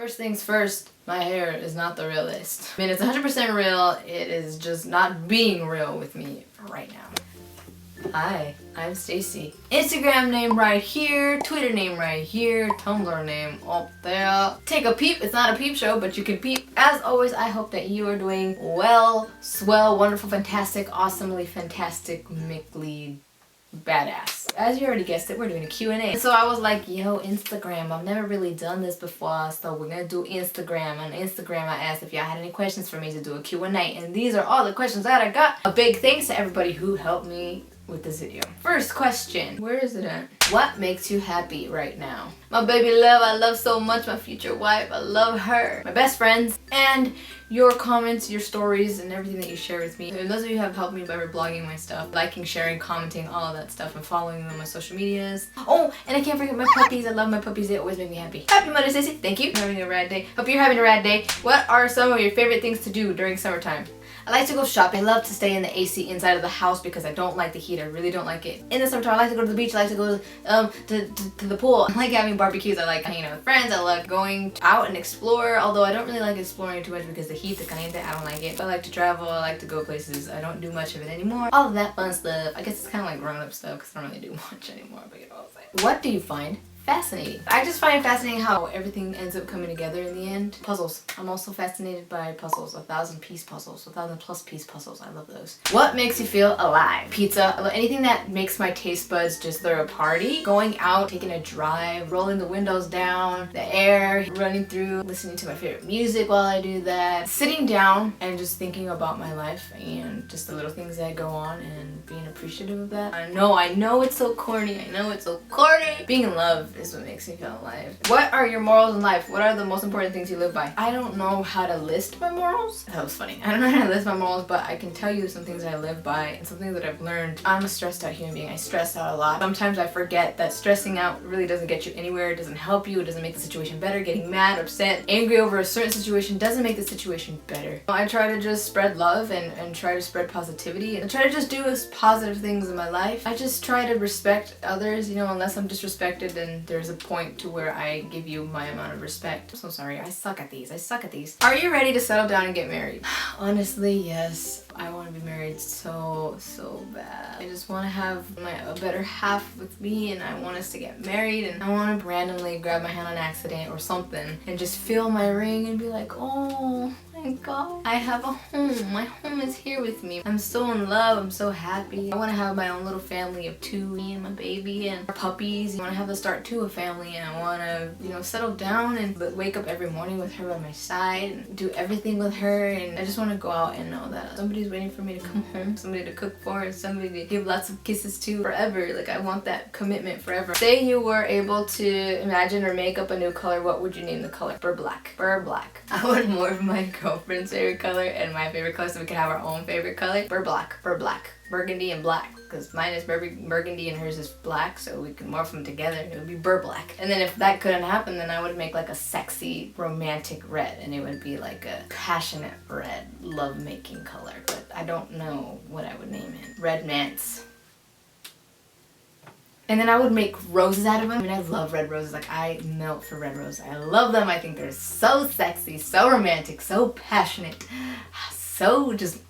First things first, my hair is not the realest. I mean, it's 100% real, it is just not being real with me right now. Hi, I'm Stacy. Instagram name right here, Twitter name right here, Tumblr name up there. Take a peep, it's not a peep show, but you can peep. As always, I hope that you are doing well, swell, wonderful, fantastic, awesomely fantastic, MacLeod, badass. As you already guessed it, we're doing a Q&A. So I was like, yo, Instagram, I've never really done this before, so we're gonna do Instagram. On Instagram, I asked if y'all had any questions for me to do a Q&A, and these are all the questions that I got. A big thanks to everybody who helped me with this video. First question, where is it at? What makes you happy right now? My baby love, I love so much. My future wife, I love her. My best friends, and your comments, your stories, and everything that you share with me. And those of you who have helped me by reblogging my stuff, liking, sharing, commenting, all of that stuff, and following me on my social medias. Oh, and I can't forget my puppies. I love my puppies. They always make me happy. Happy Mother's Day. Thank you. Having a rad day. Hope you're having a rad day. What are some of your favorite things to do during summertime? I like to go shopping. I love to stay in the AC inside of the house because I don't like the heat. I really don't like it. In the summertime, I like to go to the beach. I like to go to the pool. I like having barbecues. I like hanging out with friends. I like going out and explore, although I don't really like exploring too much because the heat, the caliente, I don't like it. But I like to travel. I like to go places. I don't do much of it anymore. All of that fun stuff. I guess it's kind of like grown-up stuff because I don't really do much anymore, but you know what I'm saying. What do you find fascinating? I just find fascinating how everything ends up coming together in the end. Puzzles. I'm also fascinated by puzzles. 1,000-piece puzzles. 1,000+ piece puzzles. I love those. What makes you feel alive? Pizza. I love anything that makes my taste buds just throw a party. Going out, taking a drive, rolling the windows down, the air, running through, listening to my favorite music while I do that. Sitting down and just thinking about my life and just the little things that go on and being appreciative of that. I know it's so corny. I know it's so corny. Being in love is what makes me feel alive. What are your morals in life? What are the most important things you live by? I don't know how to list my morals. That was funny. I don't know how to list my morals, but I can tell you some things I live by and some things that I've learned. I'm a stressed out human being. I stress out a lot. Sometimes I forget that stressing out really doesn't get you anywhere. It doesn't help you. It doesn't make the situation better. Getting mad, upset, angry over a certain situation doesn't make the situation better. I try to just spread love and try to spread positivity and try to just do positive things in my life. I just try to respect others, you know, unless I'm disrespected, then there's a point to where I give you my amount of respect. I'm so sorry. I suck at these. Are you ready to settle down and get married? Honestly, yes. I want to be married so bad. I just want to have a better half with me, and I want us to get married, and I want to randomly grab my hand on accident or something and just feel my ring and be like, oh my god, I have a home. My home is here with me. I'm so in love. I'm so happy. I want to have my own little family of 2, me and my baby and our puppies. I want to have to start too a family, and I want to, you know, settle down and wake up every morning with her by my side and do everything with her. And I just want to go out and know that somebody's waiting for me to come home, somebody to cook for, and somebody to give lots of kisses to forever. Like, I want that commitment forever. Say you were able to imagine or make up a new color, what would you name the color? Burr black. Burr black. I would morph my girlfriend's favorite color and my favorite color so we could have our own favorite color. Burr black. Burr black. Burgundy and black, because mine is burgundy and hers is black, so we can morph them together and it would be burr black. And then if that couldn't happen, then I would make like a sexy romantic red, and it would be like a passionate red love-making color, but I don't know what I would name it. Red Mance. And then I would make roses out of them. I mean, I love red roses. Like, I melt for red roses. I love them. I think they're so sexy, so romantic, so passionate. So just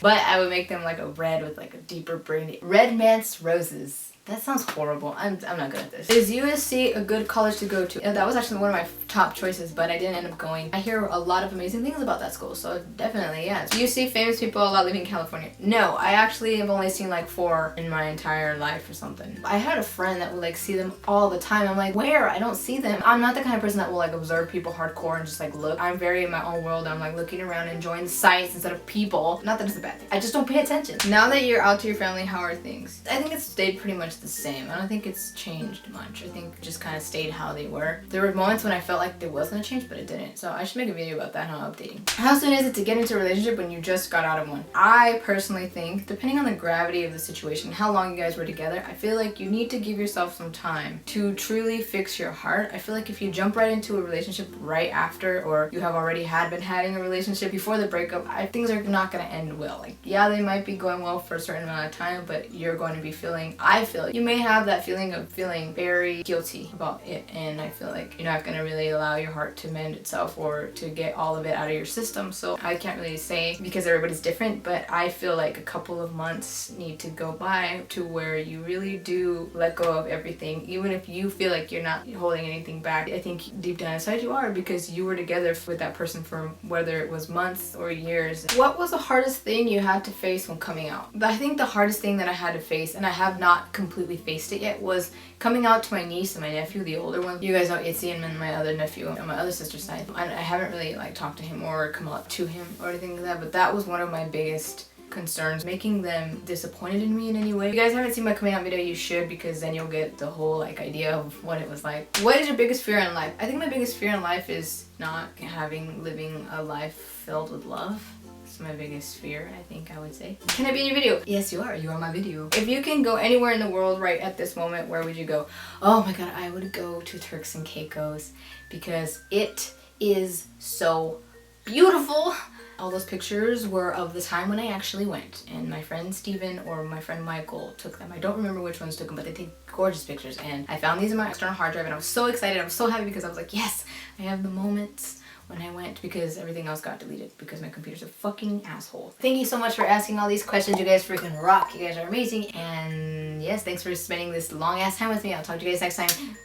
But I would make them like a red with like a deeper burgundy. Red Mance roses. That sounds horrible. I'm not good at this. Is USC a good college to go to? That was actually one of my top choices, but I didn't end up going. I hear a lot of amazing things about that school, so definitely, yes. Do you see famous people a lot living in California? No, I actually have only seen like 4 in my entire life or something. I had a friend that would like see them all the time. I'm like, where? I don't see them. I'm not the kind of person that will like observe people hardcore and just like look. I'm very in my own world. I'm like looking around, enjoying the sights instead of people. Not that it's a bad thing. I just don't pay attention. Now that you're out to your family, how are things? I think it's stayed pretty much the same. I don't think it's changed much. I think it just kind of stayed how they were. There were moments when I felt like there was gonna change, but it didn't. So I should make a video about that, how updating. How soon is it to get into a relationship when you just got out of one? I personally think, depending on the gravity of the situation, how long you guys were together, I feel like you need to give yourself some time to truly fix your heart. I feel like if you jump right into a relationship right after, or you have already been having a relationship before the breakup, things are not gonna end well. Like, yeah, they might be going well for a certain amount of time, but you're going to be feeling, I feel feel you may have that feeling of feeling very guilty about it, and I feel like you're not gonna really allow your heart to mend itself or to get all of it out of your system. So I can't really say because everybody's different, but I feel like a couple of months need to go by to where you really do let go of everything, even if you feel like you're not holding anything back. I think deep down inside you are, because you were together with that person for whether it was months or years. What was the hardest thing you had to face when coming out? I think the hardest thing that I had to face, and I have not completely faced it yet, was coming out to my niece and my nephew, the older one. You guys know Itzy and my other nephew on my other sister's side. I haven't really like talked to him or come up to him or anything like that, but that was one of my biggest concerns, making them disappointed in me in any way. If you guys haven't seen my coming out video, you should, because then you'll get the whole like idea of what it was like. What is your biggest fear in life? I think my biggest fear in life is not living a life filled with love. It's my biggest fear, I think I would say. Can I be in your video? Yes, you are. You are my video. If you can go anywhere in the world right at this moment, where would you go? Oh my god, I would go to Turks and Caicos because it is so beautiful. All those pictures were of the time when I actually went, and my friend Steven or my friend Michael took them. I don't remember which ones took them, but they take gorgeous pictures, and I found these in my external hard drive, and I was so excited. I was so happy because I was like, yes, I have the moments when I went, because everything else got deleted because my computer's a fucking asshole. Thank you so much for asking all these questions. You guys freaking rock. You guys are amazing. And yes, thanks for spending this long ass time with me. I'll talk to you guys next time.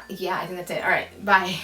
Yeah, I think that's it. All right, bye.